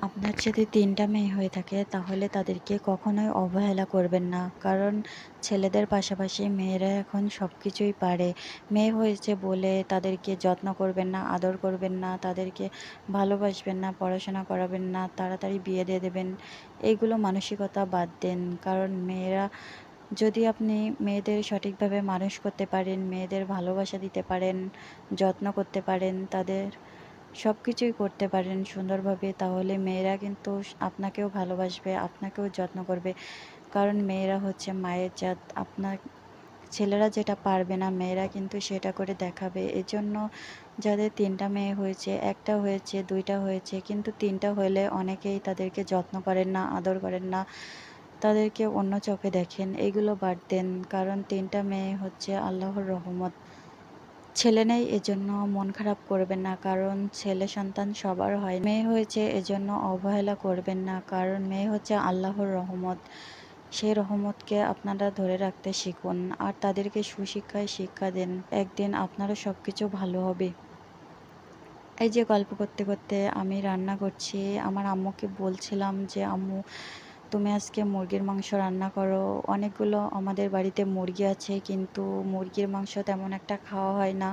আপনার যদি ৩ টা মেয়ে হয়ে থাকে তাহলে তাদেরকে কখনোই অবহেলা করবেন না। কারণ ছেলেদের পাশাপাশি মেয়েরা এখন সবকিছুই পারে। মেয়ে হয়েছে বলে তাদেরকে যত্ন করবেন না, আদর করবেন না, তাদেরকে ভালোবাসবেন না, পড়াশোনা করাবেন না, তাড়াতাড়ি বিয়ে দিয়ে দেবেন। এইগুলো মানসিকতা বাদ দেন। কারণ মেয়েরা যদি আপনি মেয়েদের সঠিকভাবে মানুষ করতে পারেন, মেয়েদের ভালোবাসা দিতে পারেন, যত্ন করতে পারেন, তাদের সবকিছুই করতে পারেন সুন্দরভাবে, তাহলে মেয়েরা কিন্তু আপনাকেও ভালোবাসবে, আপনাকেও যত্ন করবে। কারণ মেয়েরা হচ্ছে মায়ের জাত। আপনার ছেলেরা যেটা পারবে না মেয়েরা কিন্তু সেটা করে দেখাবে। এজন্য যাদের ৩ টা মেয়ে হয়েছে, ১ টা হয়েছে, ২ টা হয়েছে কিন্তু ৩ টা হলে অনেকেই তাদেরকে যত্ন করেন না, আদর করেন না। তাদেরকে অন্য চোখে দেখেন। এগুলো বাদ দেন। কারণ ৩ টা মেয়ে হচ্ছে আল্লাহর রহমত। ছেলে নেই এজন্য মন খারাপ করবেন না। কারণ ছেলে সন্তান সবার হয়। মেয়ে হয়েছে এজন্য অবহেলা করবেন না। কারণ মেয়ে হচ্ছে আল্লাহর রহমত। সেই রহমতকে আপনারা ধরে রাখতে শিখুন। আর তাদেরকে সুশিক্ষায় শিক্ষা দেন। একদিন আপনারও সবকিছু ভালো হবে। এই যে গল্প করতে, করতে আমি রান্না করছি। আমার আম্মুকে বলছিলাম যে, "আম্মু তুমি আজকে মুরগির মাংস রান্না করো।" অনেকগুলো আমাদের বাড়িতে মুরগি আছে কিন্তু মুরগির মাংস তেমন একটা খাওয়া হয় না।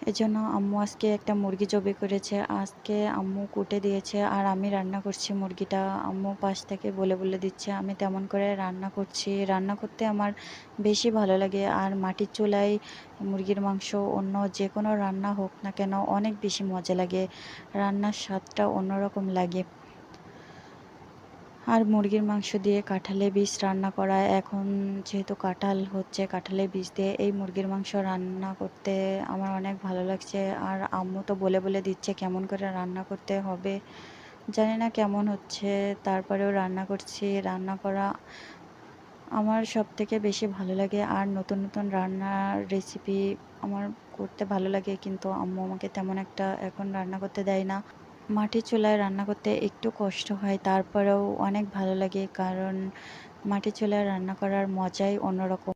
এজন্য আম্মু আজকে একটা মুরগি জবাই করেছে। আজকে আম্মু কুটে দিয়েছে আর আমি রান্না করছি মুরগিটা। আম্মু পাশ থেকে বলে, বলে দিচ্ছে। আমি তেমন করে রান্না করছি। রান্না করতে আমার বেশি ভালো লাগে। আর মাটির চুলায় মুরগির মাংস অন্য যেকোনো রান্না হোক না কেন অনেক বেশি মজা লাগে। রান্নার স্বাদটা অন্যরকম লাগে। আর মুরগির মাংস দিয়ে কাঁঠালের বীজ রান্না করা। এখন যেহেতু কাঁঠাল হচ্ছে, কাঁঠালের বীজ দিয়ে এই মুরগির মাংস রান্না করতে আমার অনেক ভালো লাগছে। আর আম্মু তো বলে, বলে দিচ্ছে কেমন করে রান্না করতে হবে। জানি না কেমন হচ্ছে, তারপরেও রান্না করছি। রান্না করা আমার সবথেকে বেশি ভালো লাগে। আর নতুন, নতুন রান্নার রেসিপি আমার করতে ভালো লাগে। কিন্তু আম্মু আমাকে তেমন একটা এখন রান্না করতে দেয় না। মাটির চুলায় রান্না করতে একটু কষ্ট হয়, তারপরেও অনেক ভালো লাগে। কারণ মাটির চুলায় রান্না করার মজাই অন্যরকম।